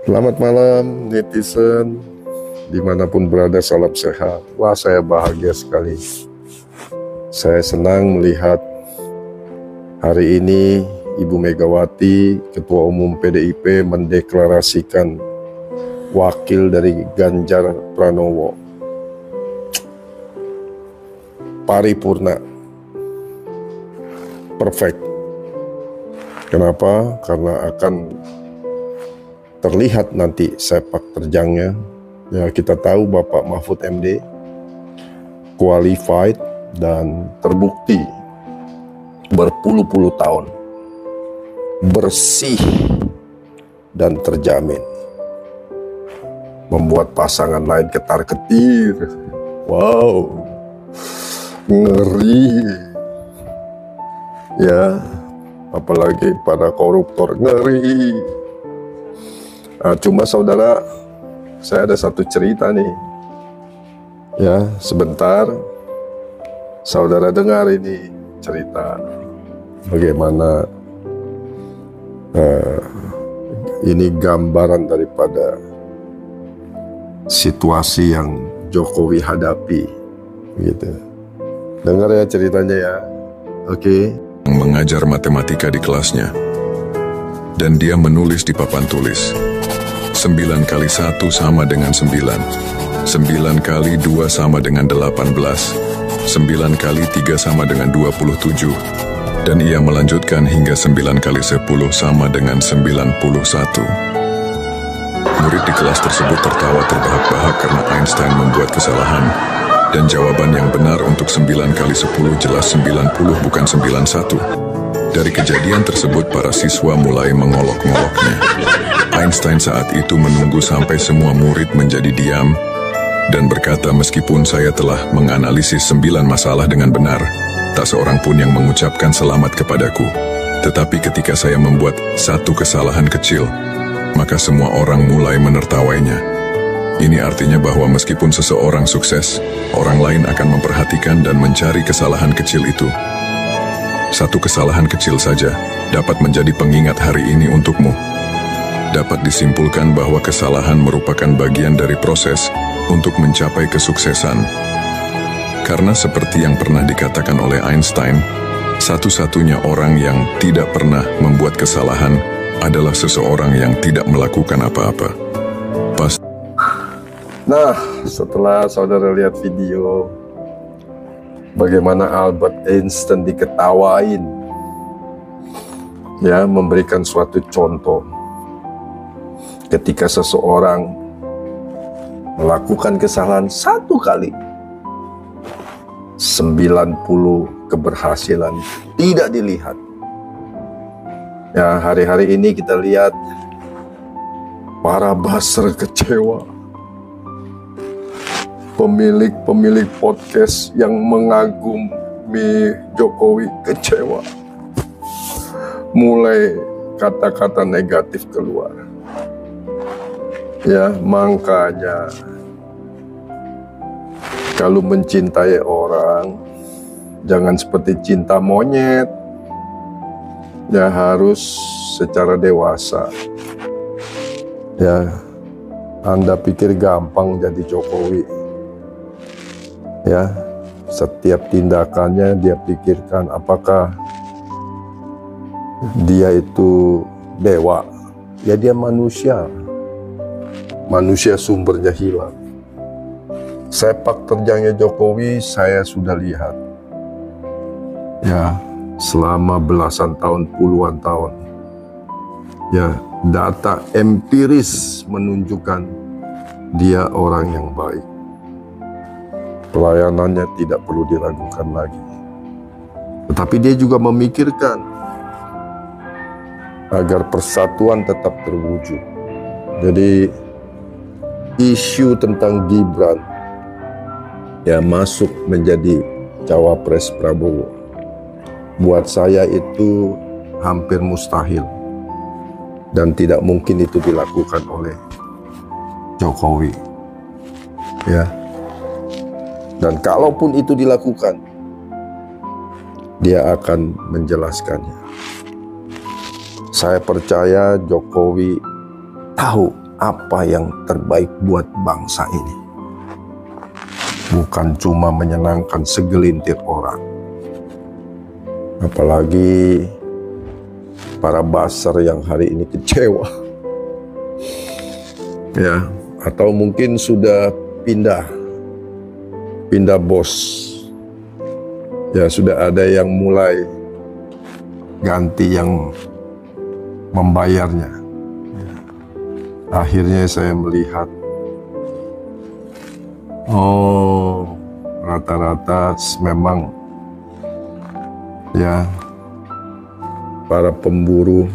Selamat malam netizen, dimanapun berada, salam sehat. Wah, saya bahagia sekali. Saya senang melihat hari ini Ibu Megawati, Ketua Umum PDIP, mendeklarasikan wakil dari Ganjar Pranowo. Paripurna, perfect. Kenapa? Karena akan terlihat nanti sepak terjangnya. Ya, kita tahu Bapak Mahfud MD qualified dan terbukti berpuluh-puluh tahun bersih dan terjamin, membuat pasangan lain ketar-ketir. Wow, ngeri ya, apalagi pada koruptor, ngeri. Nah, cuma saudara, saya ada satu cerita nih. Ya, sebentar saudara dengar ini cerita bagaimana ini gambaran daripada situasi yang Jokowi hadapi, gitu. Dengar ya ceritanya ya. Oke. Mengajar matematika di kelasnya, dan dia menulis di papan tulis. 9 kali 1 sama dengan 9. 9 kali 2 sama dengan 18. 9 kali 3 sama dengan 27. Dan ia melanjutkan hingga 9 kali 10 sama dengan 91. Murid di kelas tersebut tertawa terbahak-bahak karena Einstein membuat kesalahan. Dan jawaban yang benar untuk 9 kali 10 jelas 90 bukan 91. Dari kejadian tersebut para siswa mulai mengolok-ngoloknya. Einstein saat itu menunggu sampai semua murid menjadi diam dan berkata, meskipun saya telah menganalisis 9 masalah dengan benar, tak seorang pun yang mengucapkan selamat kepadaku. Tetapi ketika saya membuat satu kesalahan kecil, maka semua orang mulai menertawainya. Ini artinya bahwa meskipun seseorang sukses, orang lain akan memperhatikan dan mencari kesalahan kecil itu. Satu kesalahan kecil saja dapat menjadi pengingat hari ini untukmu. Dapat disimpulkan bahwa kesalahan merupakan bagian dari proses untuk mencapai kesuksesan. Karena seperti yang pernah dikatakan oleh Einstein, satu-satunya orang yang tidak pernah membuat kesalahan adalah seseorang yang tidak melakukan apa-apa. Nah, setelah saudara lihat video bagaimana Albert Einstein diketawain, ya, memberikan suatu contoh. Ketika seseorang melakukan kesalahan satu kali, 90 keberhasilan tidak dilihat. Ya, hari-hari ini kita lihat para buzzer kecewa. Pemilik podcast yang mengagumi Jokowi kecewa. Mulai kata-kata negatif keluar. Ya, makanya kalau mencintai orang, jangan seperti cinta monyet. Ya, harus secara dewasa. Ya, Anda pikir gampang jadi Jokowi? Ya, setiap tindakannya dia pikirkan apakah dia itu dewa. Ya, dia manusia. Manusia sumbernya hilang. Sepak terjangnya Jokowi saya sudah lihat. Ya, selama belasan tahun, puluhan tahun. Ya, data empiris menunjukkan dia orang yang baik. Pelayanannya tidak perlu diragukan lagi. Tetapi dia juga memikirkan agar persatuan tetap terwujud. Jadi isu tentang Gibran ya masuk menjadi cawapres Prabowo, buat saya itu hampir mustahil dan tidak mungkin itu dilakukan oleh Jokowi. Ya. Dan kalaupun itu dilakukan, dia akan menjelaskannya. Saya percaya Jokowi tahu apa yang terbaik buat bangsa ini. Bukan cuma menyenangkan segelintir orang. Apalagi para buzzer yang hari ini kecewa. Ya, atau mungkin sudah pindah bos. Ya, sudah ada yang mulai ganti yang membayarnya. Ya. Akhirnya saya melihat, oh, rata-rata memang ya para pemburu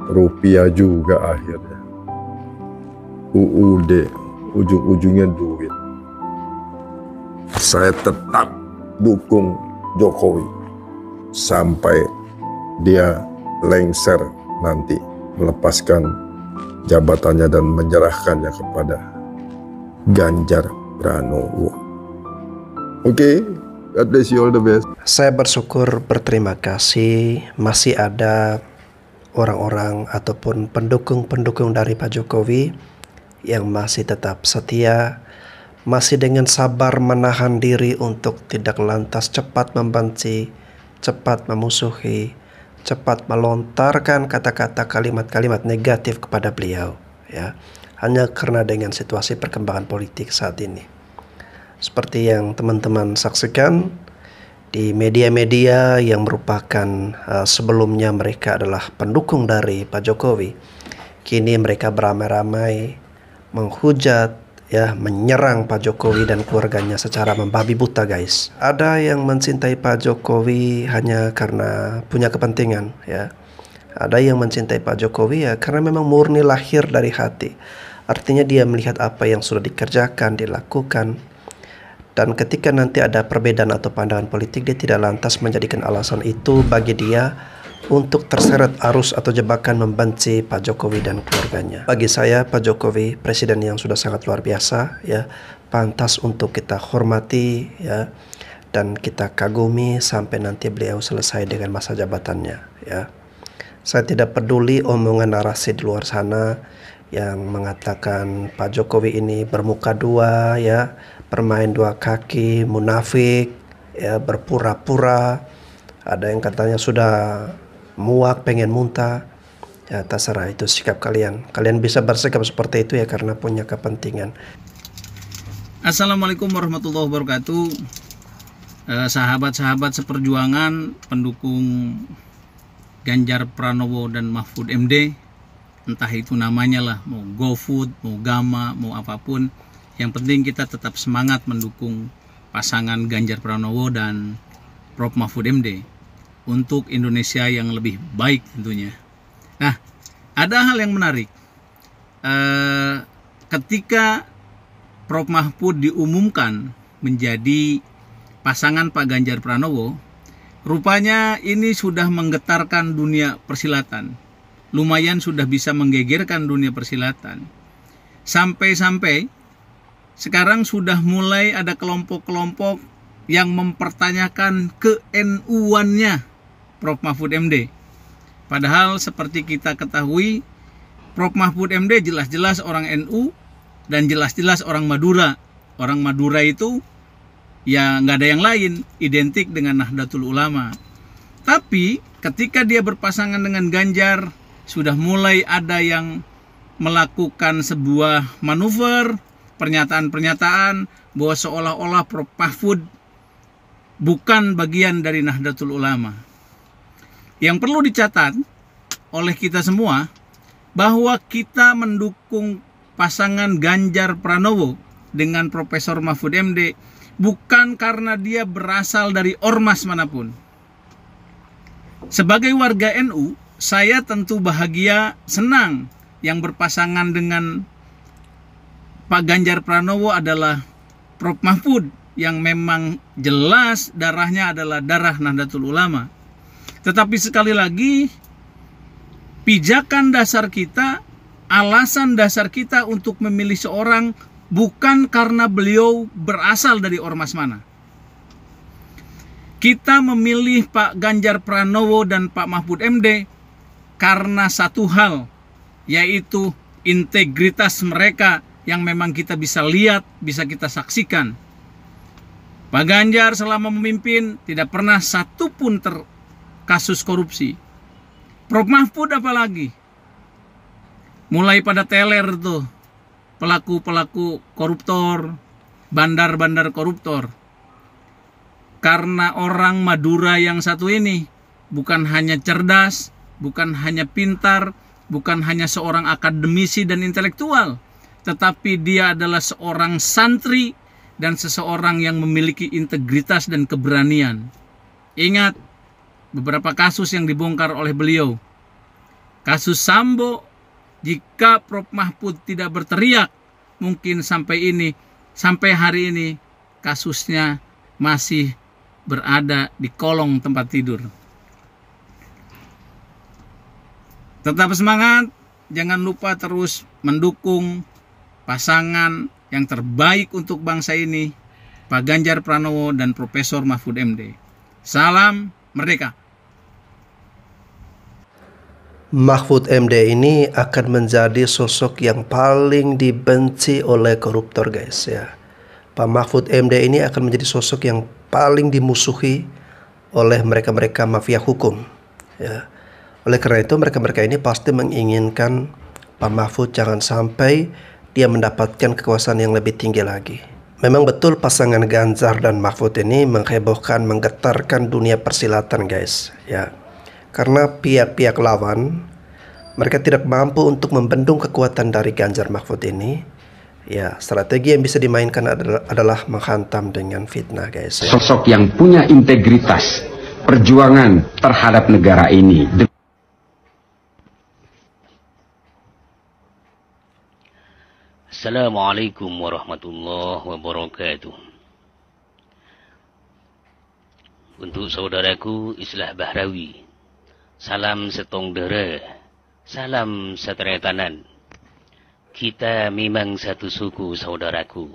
rupiah juga akhirnya. UUD, ujung-ujungnya duit. Saya tetap dukung Jokowi sampai dia lengser nanti, melepaskan jabatannya dan menyerahkannya kepada Ganjar Pranowo. Oke, God bless you, all the best. Saya bersyukur, berterima kasih masih ada orang-orang ataupun pendukung-pendukung dari Pak Jokowi yang masih tetap setia, masih dengan sabar menahan diri untuk tidak lantas cepat membenci, cepat memusuhi, cepat melontarkan kata-kata kalimat-kalimat negatif kepada beliau, ya, hanya karena dengan situasi perkembangan politik saat ini. Seperti yang teman-teman saksikan di media-media yang merupakan sebelumnya mereka adalah pendukung dari Pak Jokowi, kini mereka beramai-ramai menghujat, ya, menyerang Pak Jokowi dan keluarganya secara membabi buta, guys. Ada yang mencintai Pak Jokowi hanya karena punya kepentingan, ya. Ada yang mencintai Pak Jokowi ya karena memang murni lahir dari hati. Artinya dia melihat apa yang sudah dikerjakan, dilakukan. Dan ketika nanti ada perbedaan atau pandangan politik, dia tidak lantas menjadikan alasan itu bagi dia untuk terseret arus atau jebakan membenci Pak Jokowi dan keluarganya. Bagi saya, Pak Jokowi presiden yang sudah sangat luar biasa, ya, pantas untuk kita hormati, ya, dan kita kagumi sampai nanti beliau selesai dengan masa jabatannya, ya. Saya tidak peduli omongan narasi di luar sana yang mengatakan Pak Jokowi ini bermuka dua, ya, bermain dua kaki, munafik, ya, berpura-pura. Ada yang katanya sudah muak, pengen muntah. Ya, terserah, itu sikap kalian. Kalian bisa bersikap seperti itu ya karena punya kepentingan. Assalamualaikum warahmatullahi wabarakatuh. Sahabat-sahabat seperjuangan pendukung Ganjar Pranowo dan Mahfud MD, entah itu namanya lah, mau GoFood, mau Gama, mau apapun, yang penting kita tetap semangat mendukung pasangan Ganjar Pranowo dan Prof Mahfud MD untuk Indonesia yang lebih baik tentunya. Nah, ada hal yang menarik. Ketika Prof Mahfud diumumkan menjadi pasangan Pak Ganjar Pranowo, rupanya ini sudah menggetarkan dunia persilatan. Lumayan sudah bisa menggegerkan dunia persilatan. Sampai-sampai sekarang sudah mulai ada kelompok-kelompok yang mempertanyakan ke-NU-annya Prof Mahfud MD. Padahal seperti kita ketahui, Prof Mahfud MD jelas-jelas orang NU dan jelas-jelas orang Madura. Orang Madura itu ya nggak ada yang lain, identik dengan Nahdlatul Ulama. Tapi ketika dia berpasangan dengan Ganjar, sudah mulai ada yang melakukan sebuah manuver, pernyataan-pernyataan bahwa seolah-olah Prof Mahfud bukan bagian dari Nahdlatul Ulama. Yang perlu dicatat oleh kita semua bahwa kita mendukung pasangan Ganjar Pranowo dengan Profesor Mahfud MD bukan karena dia berasal dari ormas manapun. Sebagai warga NU, saya tentu bahagia, senang yang berpasangan dengan Pak Ganjar Pranowo adalah Prof Mahfud yang memang jelas darahnya adalah darah Nahdlatul Ulama. Tetapi sekali lagi, pijakan dasar kita, alasan dasar kita untuk memilih seorang bukan karena beliau berasal dari ormas mana. Kita memilih Pak Ganjar Pranowo dan Pak Mahfud MD karena satu hal, yaitu integritas mereka yang memang kita bisa lihat, bisa kita saksikan. Pak Ganjar selama memimpin tidak pernah satupun kasus korupsi. Prof Mahfud apalagi. Mulai pada teler tuh, pelaku-pelaku koruptor, bandar-bandar koruptor. Karena orang Madura yang satu ini bukan hanya cerdas, bukan hanya pintar, bukan hanya seorang akademisi dan intelektual, tetapi dia adalah seorang santri dan seseorang yang memiliki integritas dan keberanian. Ingat beberapa kasus yang dibongkar oleh beliau. Kasus Sambo, jika Prof Mahfud tidak berteriak, mungkin sampai hari ini kasusnya masih berada di kolong tempat tidur. Tetap semangat, jangan lupa terus mendukung pasangan yang terbaik untuk bangsa ini, Pak Ganjar Pranowo dan Profesor Mahfud MD. Salam merdeka. Mahfud MD ini akan menjadi sosok yang paling dibenci oleh koruptor, guys, ya. Pak Mahfud MD ini akan menjadi sosok yang paling dimusuhi oleh mereka-mereka mafia hukum, ya. Oleh karena itu mereka-mereka ini pasti menginginkan Pak Mahfud jangan sampai dia mendapatkan kekuasaan yang lebih tinggi lagi. Memang betul pasangan Ganjar dan Mahfud ini menghebohkan, menggetarkan dunia persilatan, guys, ya. Karena pihak-pihak lawan mereka tidak mampu untuk membendung kekuatan dari Ganjar Mahfud ini. Ya, strategi yang bisa dimainkan adalah menghantam dengan fitnah, guys, ya. Sosok yang punya integritas, perjuangan terhadap negara ini. Assalamualaikum warahmatullahi wabarakatuh. Untuk saudaraku Islah Bahrawi, salam setong dera, salam seteretanan. Kita memang satu suku, saudaraku.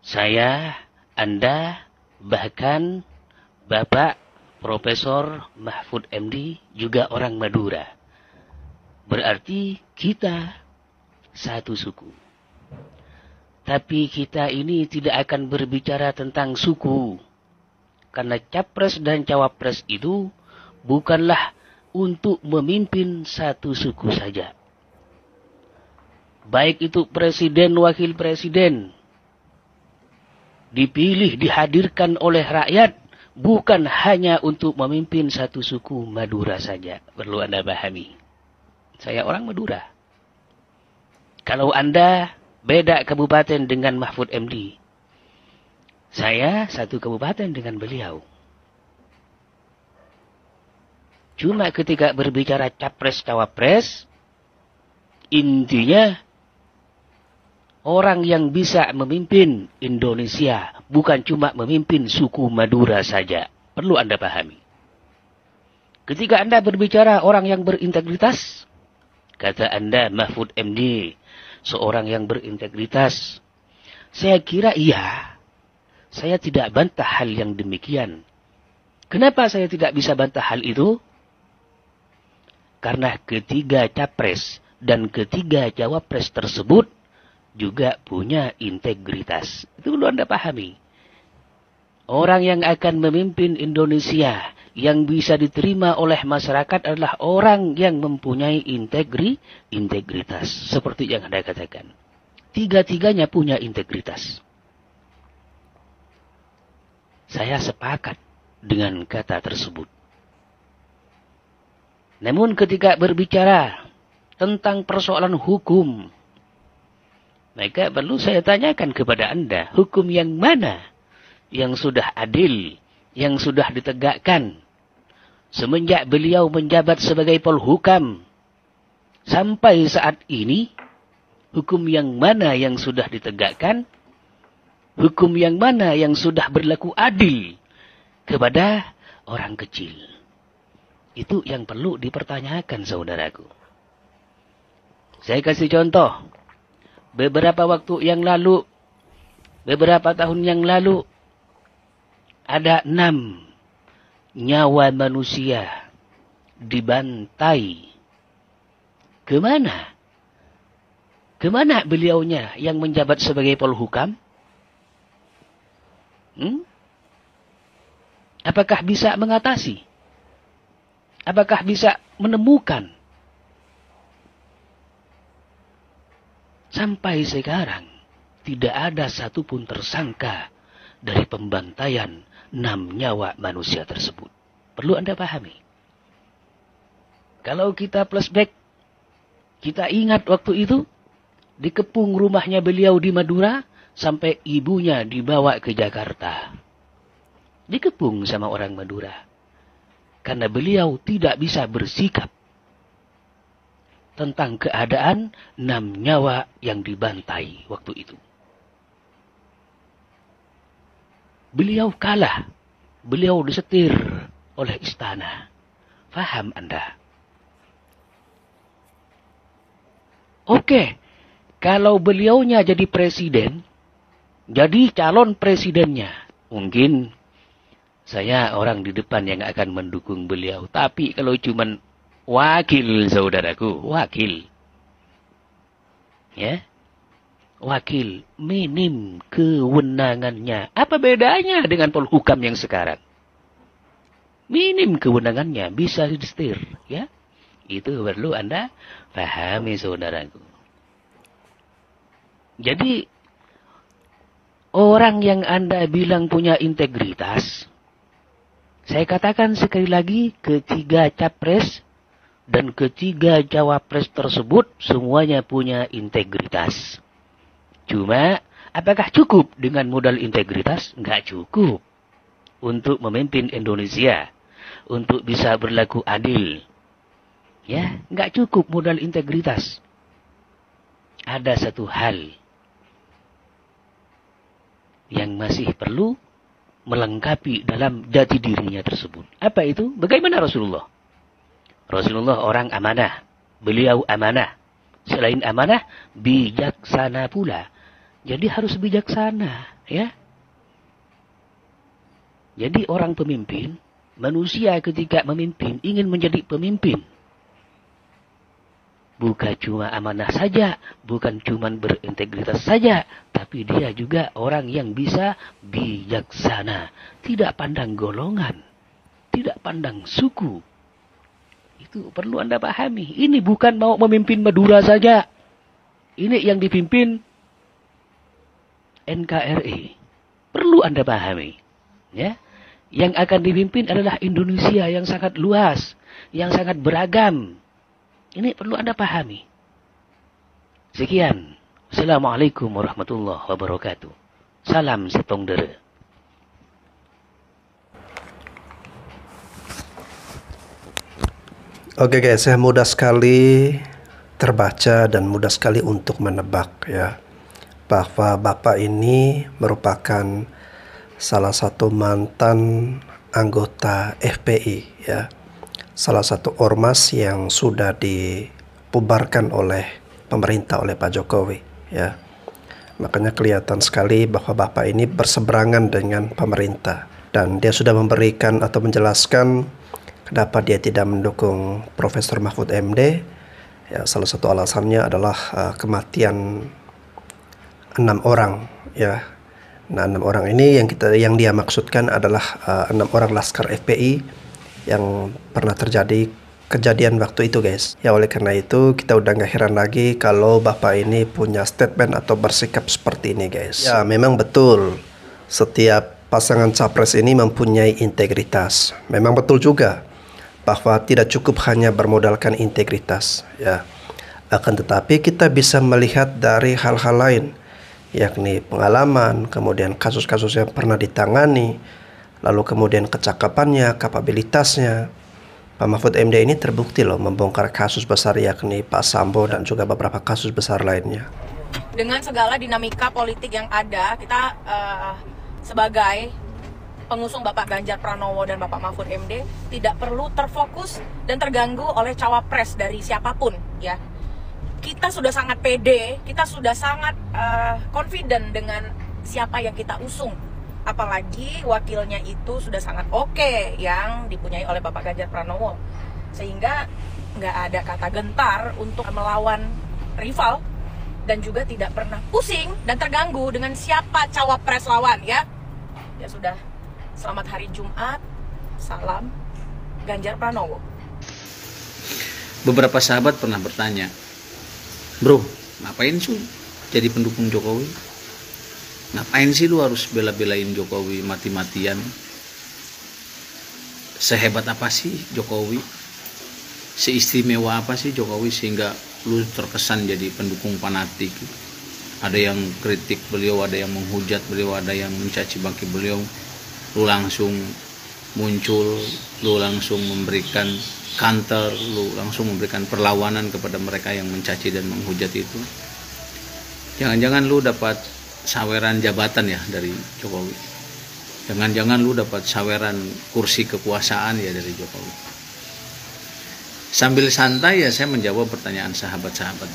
Saya, Anda, bahkan Bapak Profesor Mahfud MD juga orang Madura. Berarti kita satu suku. Tapi kita ini tidak akan berbicara tentang suku. Karena capres dan cawapres itu bukanlah untuk memimpin satu suku saja. Baik itu presiden, wakil presiden, dipilih, dihadirkan oleh rakyat, bukan hanya untuk memimpin satu suku Madura saja. Perlu Anda pahami. Saya orang Madura. Kalau Anda beda kabupaten dengan Mahfud MD, saya satu kabupaten dengan beliau. Cuma ketika berbicara capres-cawapres, intinya orang yang bisa memimpin Indonesia bukan cuma memimpin suku Madura saja. Perlu Anda pahami. Ketika Anda berbicara orang yang berintegritas, kata Anda Mahfud MD, seorang yang berintegritas. Saya kira iya. Saya tidak bantah hal yang demikian. Kenapa saya tidak bisa bantah hal itu? Karena ketiga capres dan ketiga cawapres tersebut juga punya integritas. Itu perlu Anda pahami. Orang yang akan memimpin Indonesia yang bisa diterima oleh masyarakat adalah orang yang mempunyai integritas. Seperti yang Anda katakan. Tiga-tiganya punya integritas. Saya sepakat dengan kata tersebut. Namun ketika berbicara tentang persoalan hukum, maka perlu saya tanyakan kepada Anda, hukum yang mana yang sudah adil, yang sudah ditegakkan semenjak beliau menjabat sebagai Polhukam sampai saat ini? Hukum yang mana yang sudah ditegakkan? Hukum yang mana yang sudah berlaku adil kepada orang kecil? Itu yang perlu dipertanyakan, saudaraku. Saya kasih contoh. Beberapa waktu yang lalu, beberapa tahun yang lalu, ada 6 nyawa manusia dibantai. Kemana? Kemana beliaunya yang menjabat sebagai Polhukam? Apakah bisa mengatasi? Apakah bisa menemukan? Sampai sekarang tidak ada satupun tersangka dari pembantaian 6 nyawa manusia tersebut. Perlu Anda pahami. Kalau kita flashback, kita ingat waktu itu, dikepung rumahnya beliau di Madura, sampai ibunya dibawa ke Jakarta. Dikepung sama orang Madura. Karena beliau tidak bisa bersikap tentang keadaan 6 nyawa yang dibantai waktu itu. Beliau kalah. Beliau disetir oleh istana. Faham Anda? Oke, kalau beliaunya jadi presiden, jadi calon presidennya, mungkin saya orang di depan yang akan mendukung beliau. Tapi kalau cuman wakil, saudaraku, wakil. Ya. Wakil, minim kewenangannya. Apa bedanya dengan Polhukam yang sekarang? Minim kewenangannya, bisa disetir, ya. Itu perlu Anda pahami, saudaraku. Jadi, orang yang Anda bilang punya integritas, saya katakan sekali lagi, ketiga capres dan ketiga cawapres tersebut semuanya punya integritas. Cuma, apakah cukup dengan modal integritas? Enggak cukup untuk memimpin Indonesia, untuk bisa berlaku adil. Ya, enggak cukup modal integritas. Ada satu hal yang masih perlu melengkapi dalam jati dirinya tersebut. Apa itu? Bagaimana Rasulullah? Rasulullah orang amanah. Beliau amanah. Selain amanah, bijaksana pula. Jadi harus bijaksana, ya. Jadi orang pemimpin, manusia ketika memimpin ingin menjadi pemimpin. Bukan cuma amanah saja, bukan cuma berintegritas saja, tapi dia juga orang yang bisa bijaksana. Tidak pandang golongan, tidak pandang suku. Itu perlu Anda pahami. Ini bukan mau memimpin Madura saja. Ini yang dipimpin NKRI. Perlu Anda pahami. Ya, yang akan dipimpin adalah Indonesia yang sangat luas, yang sangat beragam. Ini perlu Anda pahami. Sekian. Assalamualaikum warahmatullahi wabarakatuh. Salam Setong Dere. Oke guys, saya mudah sekali terbaca dan mudah sekali untuk menebak ya, bahwa Bapak ini merupakan salah satu mantan anggota FPI ya. Salah satu ormas yang sudah dibubarkan oleh pemerintah, oleh Pak Jokowi ya. Makanya kelihatan sekali bahwa Bapak ini berseberangan dengan pemerintah, dan dia sudah memberikan atau menjelaskan kenapa dia tidak mendukung Profesor Mahfud MD ya. Salah satu alasannya adalah kematian 6 orang ya. Nah, 6 orang ini yang dia maksudkan adalah 6 orang laskar FPI yang pernah terjadi kejadian waktu itu guys ya. Oleh karena itu kita udah gak heran lagi kalau Bapak ini punya statement atau bersikap seperti ini guys ya. Memang betul setiap pasangan capres ini mempunyai integritas. Memang betul juga bahwa tidak cukup hanya bermodalkan integritas ya. Akan tetapi kita bisa melihat dari hal-hal lain, yakni pengalaman, kemudian kasus-kasus yang pernah ditangani, lalu kemudian kecakapannya, kapabilitasnya. Pak Mahfud MD ini terbukti loh membongkar kasus besar yakni Pak Sambo dan juga beberapa kasus besar lainnya. Dengan segala dinamika politik yang ada, kita sebagai pengusung Bapak Ganjar Pranowo dan Bapak Mahfud MD tidak perlu terfokus dan terganggu oleh cawapres dari siapapun ya. Kita sudah sangat pede, kita sudah sangat confident dengan siapa yang kita usung. Apalagi wakilnya itu sudah sangat oke yang dipunyai oleh Bapak Ganjar Pranowo. Sehingga nggak ada kata gentar untuk melawan rival dan juga tidak pernah pusing dan terganggu dengan siapa cawapres lawan ya. Ya sudah, selamat hari Jumat, salam Ganjar Pranowo. Beberapa sahabat pernah bertanya, bro, ngapain sih jadi pendukung Jokowi? Ngapain sih lu harus bela-belain Jokowi mati-matian? Sehebat apa sih Jokowi? Seistimewa apa sih Jokowi sehingga lu terkesan jadi pendukung fanatik? Ada yang kritik beliau, ada yang menghujat beliau, ada yang mencaci maki beliau. Lu langsung muncul, lu langsung memberikan counter, lu langsung memberikan perlawanan kepada mereka yang mencaci dan menghujat itu. Jangan-jangan lu dapat saweran jabatan ya dari Jokowi. Jangan-jangan lu dapat saweran kursi kekuasaan ya dari Jokowi. Sambil santai ya saya menjawab pertanyaan sahabat-sahabat.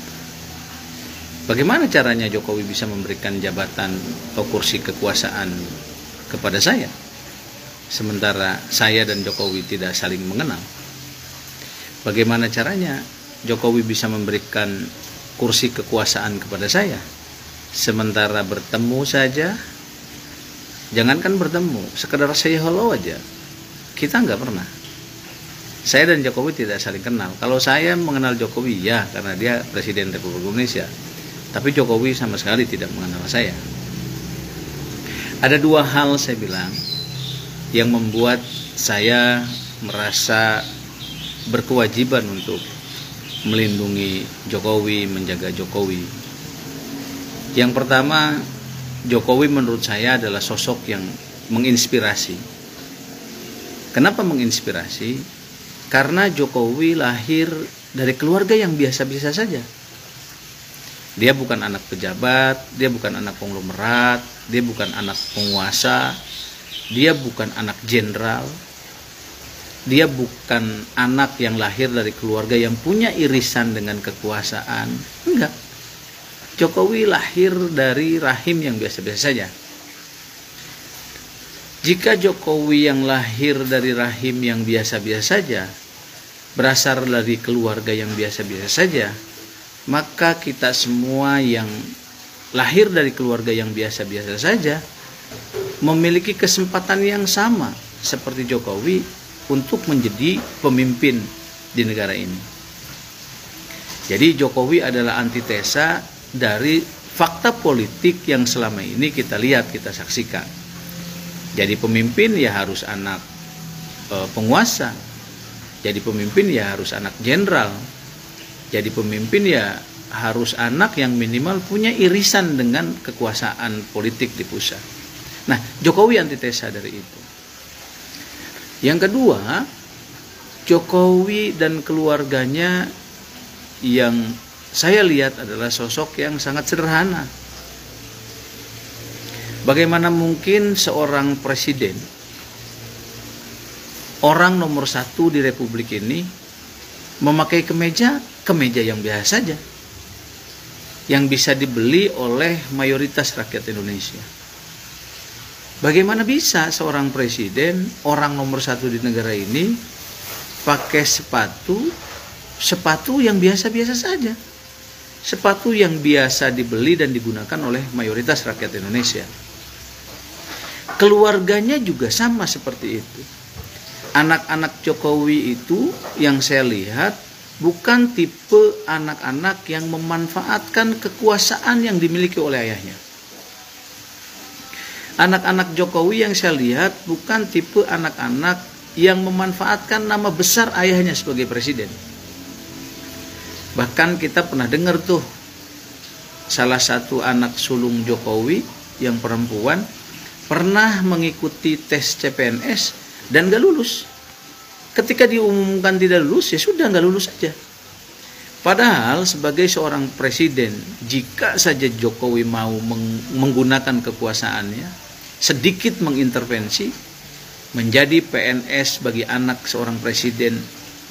Bagaimana caranya Jokowi bisa memberikan jabatan atau kursi kekuasaan kepada saya? Sementara saya dan Jokowi tidak saling mengenal. Bagaimana caranya Jokowi bisa memberikan kursi kekuasaan kepada saya? Sementara bertemu saja, jangankan bertemu, sekedar say hello aja, kita nggak pernah. Saya dan Jokowi tidak saling kenal. Kalau saya mengenal Jokowi ya karena dia Presiden Republik Indonesia. Tapi Jokowi sama sekali tidak mengenal saya. Ada dua hal saya bilang yang membuat saya merasa berkewajiban untuk melindungi Jokowi, menjaga Jokowi. Yang pertama, Jokowi menurut saya adalah sosok yang menginspirasi. Kenapa menginspirasi? Karena Jokowi lahir dari keluarga yang biasa-biasa saja. Dia bukan anak pejabat, dia bukan anak konglomerat, dia bukan anak penguasa, dia bukan anak jenderal, dia bukan anak yang lahir dari keluarga yang punya irisan dengan kekuasaan. Enggak. Jokowi lahir dari rahim yang biasa-biasa saja. Jika Jokowi yang lahir dari rahim yang biasa-biasa saja, berasal dari keluarga yang biasa-biasa saja, maka kita semua yang lahir dari keluarga yang biasa-biasa saja memiliki kesempatan yang sama seperti Jokowi untuk menjadi pemimpin di negara ini. Jadi Jokowi adalah antitesa dari fakta politik yang selama ini kita lihat, kita saksikan. Jadi pemimpin ya harus anak penguasa. Jadi pemimpin ya harus anak jenderal. Jadi pemimpin ya harus anak yang minimal punya irisan dengan kekuasaan politik di pusat. Nah, Jokowi antitesa dari itu. Yang kedua, Jokowi dan keluarganya yang saya lihat adalah sosok yang sangat sederhana. Bagaimana mungkin seorang presiden, orang nomor 1 di Republik ini, memakai kemeja yang biasa saja, yang bisa dibeli oleh mayoritas rakyat Indonesia. Bagaimana bisa seorang presiden, orang nomor 1 di negara ini, pakai sepatu yang biasa-biasa saja, sepatu yang biasa dibeli dan digunakan oleh mayoritas rakyat Indonesia. Keluarganya juga sama seperti itu. Anak-anak Jokowi itu yang saya lihat bukan tipe anak-anak yang memanfaatkan kekuasaan yang dimiliki oleh ayahnya. Anak-anak Jokowi yang saya lihat bukan tipe anak-anak yang memanfaatkan nama besar ayahnya sebagai presiden. Bahkan kita pernah dengar tuh salah satu anak sulung Jokowi yang perempuan pernah mengikuti tes CPNS dan gak lulus. Ketika diumumkan tidak lulus, ya sudah gak lulus saja. Padahal sebagai seorang presiden, jika saja Jokowi mau menggunakan kekuasaannya, sedikit mengintervensi, menjadi PNS bagi anak seorang presiden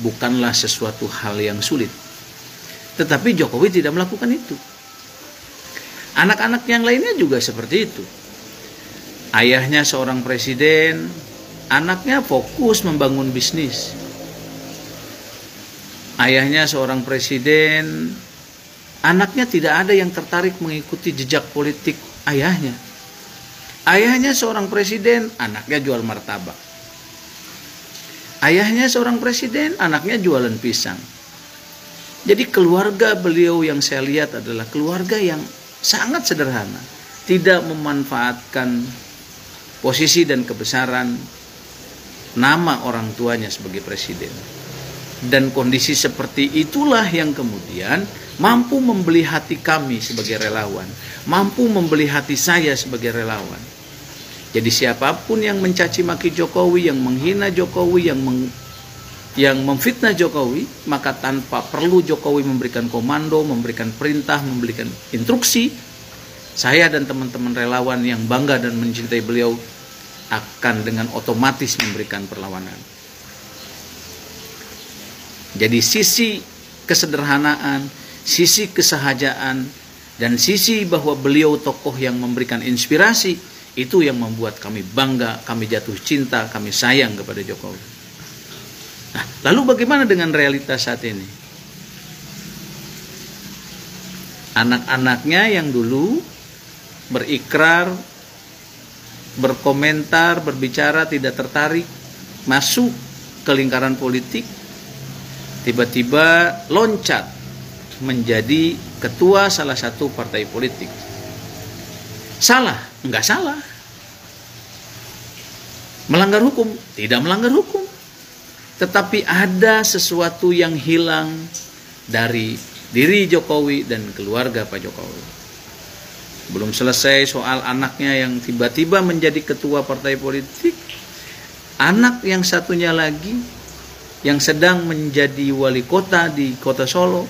bukanlah sesuatu hal yang sulit. Tetapi Jokowi tidak melakukan itu. Anak-anak yang lainnya juga seperti itu. Ayahnya seorang presiden, anaknya fokus membangun bisnis. Ayahnya seorang presiden, Anaknya tidak ada yang tertarik mengikuti jejak politik ayahnya. Ayahnya seorang presiden, anaknya jual martabak. Ayahnya seorang presiden, anaknya jualan pisang. Jadi keluarga beliau yang saya lihat adalah keluarga yang sangat sederhana. Tidak memanfaatkan posisi dan kebesaran nama orang tuanya sebagai presiden. Dan kondisi seperti itulah yang kemudian mampu membeli hati kami sebagai relawan, mampu membeli hati saya sebagai relawan. Jadi siapapun yang mencaci maki Jokowi, yang menghina Jokowi, yang memfitnah Jokowi, maka tanpa perlu Jokowi memberikan komando, memberikan perintah, memberikan instruksi, saya dan teman-teman relawan yang bangga dan mencintai beliau akan dengan otomatis memberikan perlawanan. Jadi sisi kesederhanaan, sisi kesahajaan, dan sisi bahwa beliau tokoh yang memberikan inspirasi, itu yang membuat kami bangga, kami jatuh cinta, kami sayang kepada Jokowi. Nah, lalu bagaimana dengan realitas saat ini? Anak-anaknya yang dulu berikrar, berkomentar, berbicara, tidak tertarik, masuk ke lingkaran politik, tiba-tiba loncat menjadi ketua salah satu partai politik. Salah? Enggak salah. Melanggar hukum? Tidak melanggar hukum. Tetapi ada sesuatu yang hilang dari diri Jokowi dan keluarga Pak Jokowi. Belum selesai soal anaknya yang tiba-tiba menjadi ketua partai politik. Anak yang satunya lagi yang sedang menjadi wali kota di kota Solo,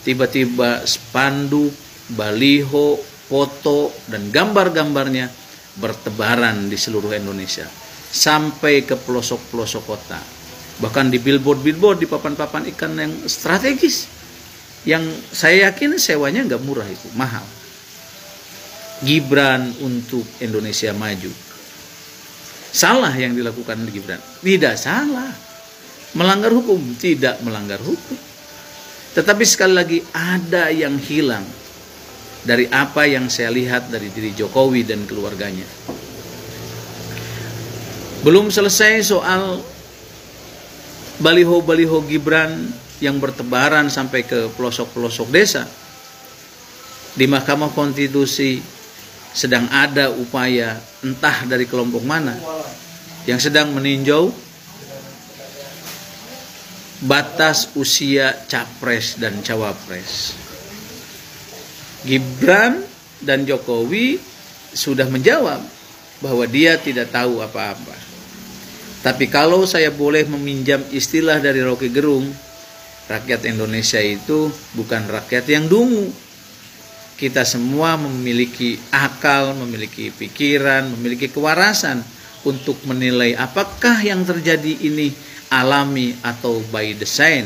tiba-tiba spanduk, baliho, foto, dan gambar-gambarnya bertebaran di seluruh Indonesia sampai ke pelosok-pelosok kota, bahkan di billboard di papan-papan ikan yang strategis, yang saya yakin sewanya nggak murah, itu mahal. Gibran untuk Indonesia Maju. Salah yang dilakukan Gibran? Tidak salah. Melanggar hukum? Tidak melanggar hukum. Tetapi sekali lagi ada yang hilang dari apa yang saya lihat dari diri Jokowi dan keluarganya. Belum selesai soal baliho-baliho Gibran yang bertebaran sampai ke pelosok-pelosok desa. Di Mahkamah Konstitusi sedang ada upaya entah dari kelompok mana yang sedang meninjau batas usia capres dan cawapres. Gibran dan Jokowi sudah menjawab bahwa dia tidak tahu apa-apa. Tapi kalau saya boleh meminjam istilah dari Rocky Gerung, rakyat Indonesia itu bukan rakyat yang dungu. Kita semua memiliki akal, memiliki pikiran, memiliki kewarasan untuk menilai apakah yang terjadi ini alami atau by design.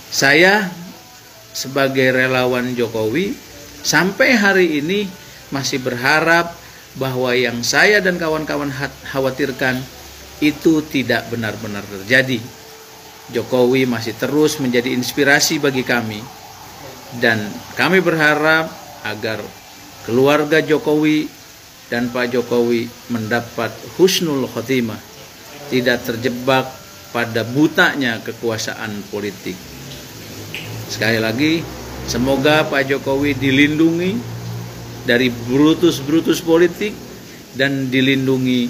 Saya sebagai relawan Jokowi sampai hari ini masih berharap bahwa yang saya dan kawan-kawan khawatirkan itu tidak benar-benar terjadi. Jokowi masih terus menjadi inspirasi bagi kami, dan kami berharap agar keluarga Jokowi dan Pak Jokowi mendapat husnul khotimah, tidak terjebak pada butanya kekuasaan politik. Sekali lagi, semoga Pak Jokowi dilindungi dari brutus-brutus politik dan dilindungi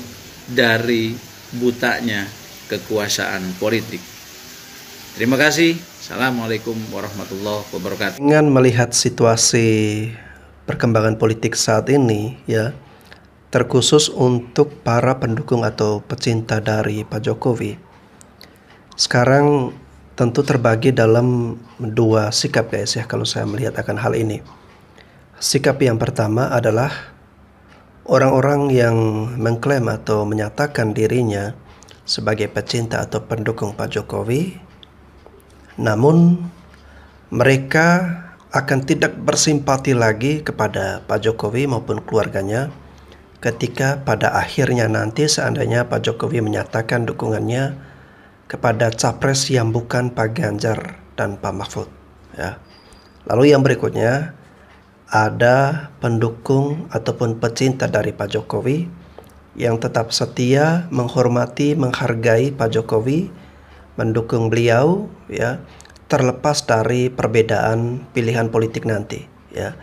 dari butanya kekuasaan politik. Terima kasih. Assalamualaikum warahmatullahi wabarakatuh. Dengan melihat situasi perkembangan politik saat ini, ya, terkhusus untuk para pendukung atau pecinta dari Pak Jokowi, sekarang tentu terbagi dalam dua sikap, guys, ya, kalau saya melihat akan hal ini. Sikap yang pertama adalah orang-orang yang mengklaim atau menyatakan dirinya sebagai pecinta atau pendukung Pak Jokowi, namun mereka akan tidak bersimpati lagi kepada Pak Jokowi maupun keluarganya ketika pada akhirnya nanti seandainya Pak Jokowi menyatakan dukungannya kepada capres yang bukan Pak Ganjar dan Pak Mahfud, ya. Lalu yang berikutnya, ada pendukung ataupun pecinta dari Pak Jokowi yang tetap setia, menghormati, menghargai Pak Jokowi, mendukung beliau, ya, terlepas dari perbedaan pilihan politik nanti, ya.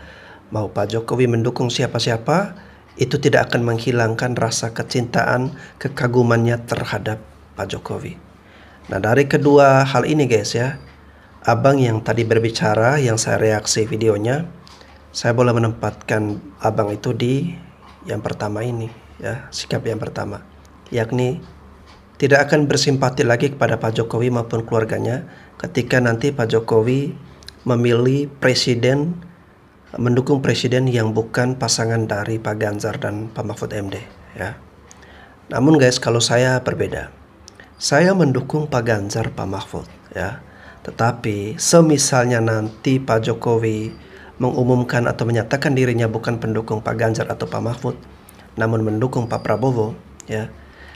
Mau Pak Jokowi mendukung siapa-siapa, itu tidak akan menghilangkan rasa kecintaan, kekagumannya terhadap Pak Jokowi. Nah, dari kedua hal ini guys ya, abang yang tadi berbicara, yang saya reaksi videonya, saya boleh menempatkan abang itu di yang pertama ini, ya, sikap yang pertama, yakni tidak akan bersimpati lagi kepada Pak Jokowi maupun keluarganya ketika nanti Pak Jokowi memilih presiden, mendukung presiden yang bukan pasangan dari Pak Ganjar dan Pak Mahfud MD, ya. Namun guys, kalau saya berbeda. Saya mendukung Pak Ganjar, Pak Mahfud, ya. Tetapi semisalnya nanti Pak Jokowi mengumumkan atau menyatakan dirinya bukan pendukung Pak Ganjar atau Pak Mahfud, namun mendukung Pak Prabowo, ya,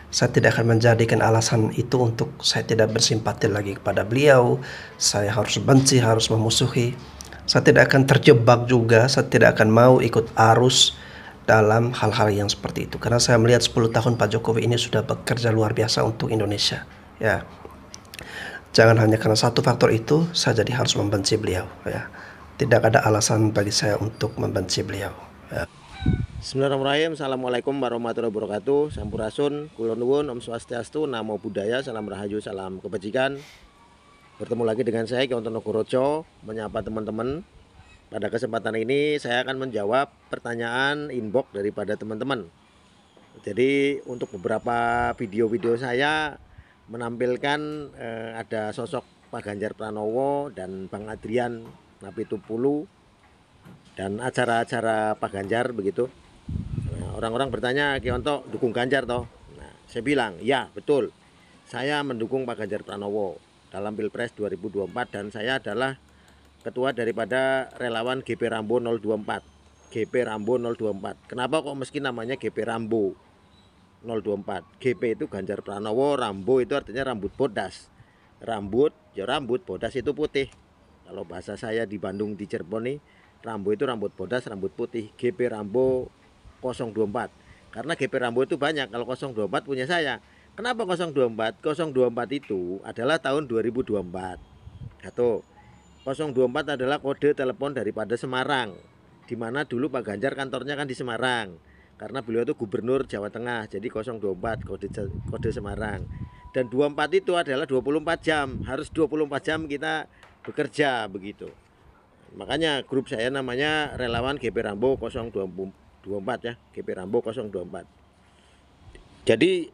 saya tidak akan menjadikan alasan itu untuk saya tidak bersimpati lagi kepada beliau, saya harus benci, harus memusuhi. Saya tidak akan terjebak juga, saya tidak akan mau ikut arus dalam hal-hal yang seperti itu. Karena saya melihat 10 tahun Pak Jokowi ini sudah bekerja luar biasa untuk Indonesia, ya. Jangan hanya karena satu faktor itu saya jadi harus membenci beliau, ya. Tidak ada alasan bagi saya untuk membenci beliau, ya. Bismillahirrahmanirrahim. Assalamualaikum warahmatullahi wabarakatuh. Sampurasun, kula nuwun, Om Swastiastu, Namo Buddhaya, Salam Rahayu, Salam Kebajikan. Bertemu lagi dengan saya Ki Wonten Nagaraja, menyapa teman-teman. Pada kesempatan ini saya akan menjawab pertanyaan inbox daripada teman-teman. Jadi untuk beberapa video-video saya menampilkan ada sosok Pak Ganjar Pranowo dan Bang Adrian Napitupulu dan acara-acara Pak Ganjar begitu. Nah, orang-orang bertanya, Ki Wonto dukung Ganjar toh? Nah, saya bilang, ya betul. Saya mendukung Pak Ganjar Pranowo dalam Pilpres 2024 dan saya adalah ketua daripada relawan GP Rambo 024. GP Rambo 024. Kenapa kok meski namanya GP Rambo 024? GP itu Ganjar Pranowo, Rambo itu artinya rambut bodas. Rambut, ya rambut, bodas itu putih. Kalau bahasa saya di Bandung, di Cirebon nih, Rambo itu rambut bodas, rambut putih. GP Rambo 024. Karena GP Rambo itu banyak, kalau 024 punya saya. Kenapa 024? 024 itu adalah tahun 2024. Satu. 024 adalah kode telepon daripada Semarang, di mana dulu Pak Ganjar kantornya kan di Semarang. Karena beliau itu gubernur Jawa Tengah, jadi 024 kode Semarang. Dan 24 itu adalah 24 jam, harus 24 jam kita bekerja begitu. Makanya grup saya namanya relawan GP Rambo 024 ya, GP Rambo 024. Jadi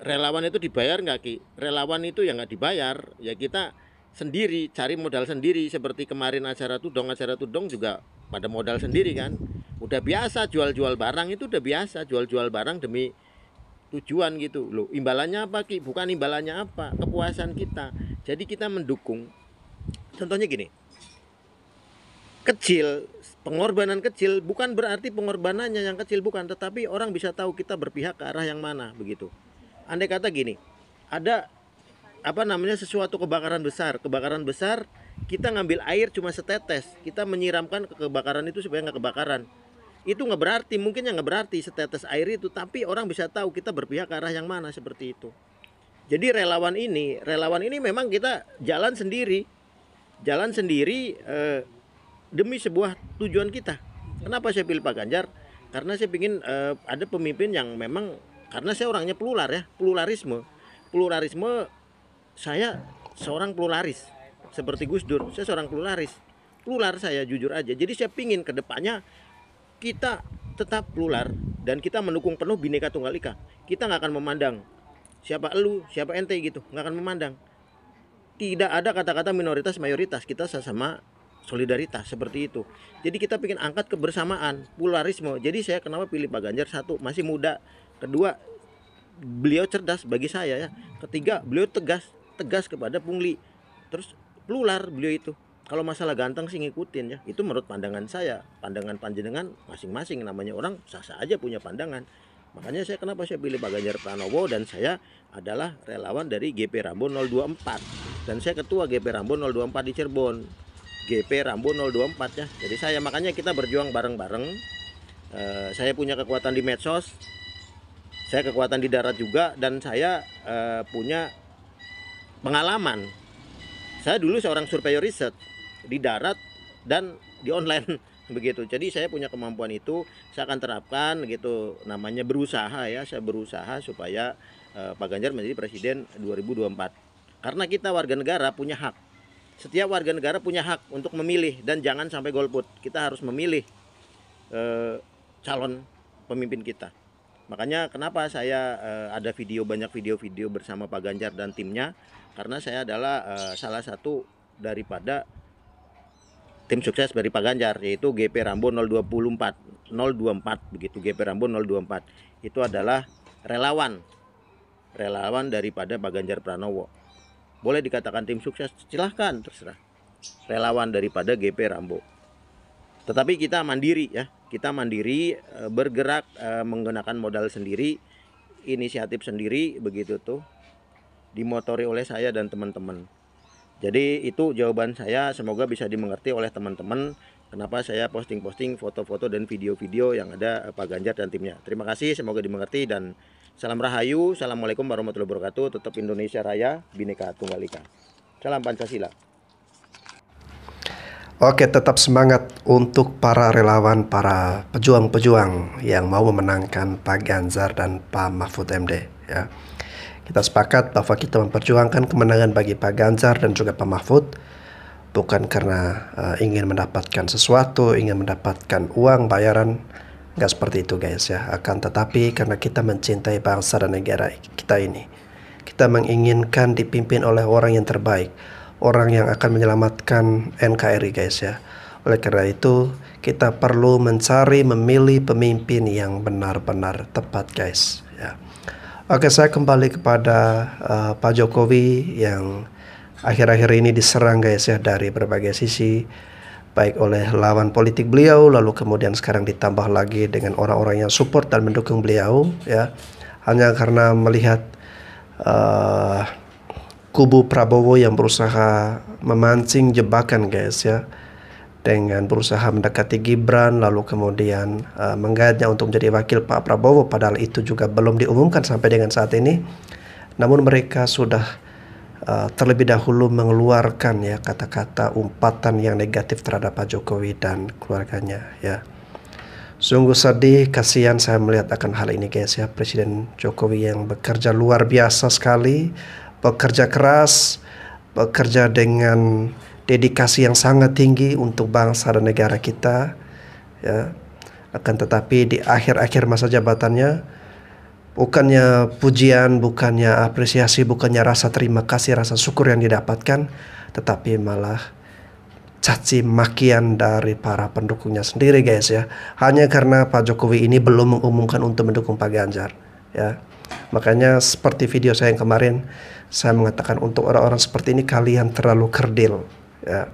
relawan itu dibayar nggak Ki? Relawan itu yang nggak dibayar, ya kita sendiri cari modal sendiri. Seperti kemarin acara tudong juga pada modal sendiri kan. Udah biasa jual-jual barang, itu udah biasa jual-jual barang demi tujuan gitu loh. Imbalannya apa Ki? Bukan imbalannya apa, kepuasan kita. Jadi kita mendukung. Contohnya gini, kecil, pengorbanan kecil bukan berarti pengorbanannya yang kecil, bukan, tetapi orang bisa tahu kita berpihak ke arah yang mana begitu. Andai kata gini, ada sesuatu kebakaran besar, kita ngambil air cuma setetes, kita menyiramkan ke kebakaran itu supaya nggak kebakaran. Itu nggak berarti, mungkin nggak berarti setetes air itu, tapi orang bisa tahu kita berpihak ke arah yang mana, seperti itu. Jadi relawan ini memang kita jalan sendiri demi sebuah tujuan kita. Kenapa saya pilih Pak Ganjar? Karena saya ingin ada pemimpin yang memang, karena saya orangnya plural ya, pluralisme. Saya seorang pluralis, seperti Gus Dur, saya seorang pluralis. Plural saya, jujur aja. Jadi saya pingin ke depannya kita tetap plural dan kita mendukung penuh Bhinneka Tunggal Ika. Kita nggak akan memandang siapa elu, siapa ente gitu, nggak akan memandang. Tidak ada kata-kata minoritas mayoritas, kita sama solidaritas seperti itu. Jadi kita ingin angkat kebersamaan, pluralisme. Jadi saya kenapa pilih Pak Ganjar? Satu, masih muda. Kedua, beliau cerdas bagi saya ya. Ketiga, beliau tegas kepada pungli. Terus plural beliau itu. Kalau masalah ganteng sih ngikutin ya. Itu menurut pandangan saya. Pandangan panjenengan masing-masing, namanya orang sah-sah aja punya pandangan. Makanya kenapa saya pilih Pak Ganjar Pranowo, dan saya adalah relawan dari GP Rambo 024. Dan saya ketua GP Rambo 024 di Cirebon. GP Rambo 024 ya. Jadi makanya kita berjuang bareng-bareng. Saya punya kekuatan di medsos, saya kekuatan di darat juga, dan saya punya pengalaman. Saya dulu seorang surveyor riset di darat dan di online begitu. Jadi saya punya kemampuan itu, saya akan terapkan gitu. Namanya berusaha ya, saya berusaha supaya Pak Ganjar menjadi presiden 2024. Karena kita warga negara punya hak. Setiap warga negara punya hak untuk memilih, dan jangan sampai golput. Kita harus memilih calon pemimpin kita. Makanya kenapa saya ada banyak video-video bersama Pak Ganjar dan timnya, karena saya adalah salah satu daripada tim sukses dari Pak Ganjar, yaitu GP Rambo 024 begitu. GP Rambo 024 itu adalah relawan daripada Pak Ganjar Pranowo. Boleh dikatakan tim sukses, silahkan, terserah. Relawan daripada GP Rambo. Tetapi kita mandiri ya, kita mandiri, bergerak menggunakan modal sendiri, inisiatif sendiri begitu tuh, dimotori oleh saya dan teman-teman. Jadi itu jawaban saya, semoga bisa dimengerti oleh teman-teman kenapa saya posting-posting foto-foto dan video-video yang ada Pak Ganjar dan timnya. Terima kasih, semoga dimengerti, dan salam rahayu. Assalamualaikum warahmatullahi wabarakatuh. Tetap Indonesia Raya, Bhinneka Tunggal Ika. Salam Pancasila. Oke, tetap semangat untuk para relawan, para pejuang-pejuang yang mau memenangkan Pak Ganjar dan Pak Mahfud MD ya. Kita sepakat bahwa kita memperjuangkan kemenangan bagi Pak Ganjar dan juga Pak Mahfud bukan karena ingin mendapatkan sesuatu, ingin mendapatkan uang, bayaran, nggak seperti itu guys ya. Akan tetapi karena kita mencintai bangsa dan negara kita ini, kita menginginkan dipimpin oleh orang yang terbaik, orang yang akan menyelamatkan NKRI guys ya. Oleh karena itu kita perlu memilih pemimpin yang benar-benar tepat guys ya. Oke, saya kembali kepada Pak Jokowi yang akhir-akhir ini diserang guys ya dari berbagai sisi, baik oleh lawan politik beliau, lalu kemudian sekarang ditambah lagi dengan orang-orang yang support dan mendukung beliau ya, hanya karena melihat kubu Prabowo yang berusaha memancing jebakan guys ya, dengan berusaha mendekati Gibran, lalu kemudian menggaetnya untuk menjadi wakil Pak Prabowo, padahal itu juga belum diumumkan sampai dengan saat ini. Namun mereka sudah terlebih dahulu mengeluarkan ya kata-kata umpatan yang negatif terhadap Pak Jokowi dan keluarganya ya. Sungguh sedih, kasihan saya melihat akan hal ini guys ya. Presiden Jokowi yang bekerja luar biasa sekali, bekerja keras, bekerja dengan dedikasi yang sangat tinggi untuk bangsa dan negara kita ya. Akan tetapi di akhir-akhir masa jabatannya, bukannya pujian, bukannya apresiasi, bukannya rasa terima kasih, rasa syukur yang didapatkan, tetapi malah caci makian dari para pendukungnya sendiri guys ya, hanya karena Pak Jokowi ini belum mengumumkan untuk mendukung Pak Ganjar ya. Makanya seperti video saya yang kemarin, saya mengatakan untuk orang-orang seperti ini kalian terlalu kerdil ya.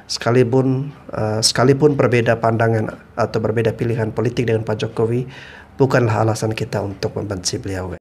Sekalipun berbeda pandangan atau berbeda pilihan politik dengan Pak Jokowi, bukanlah alasan kita untuk membenci beliau.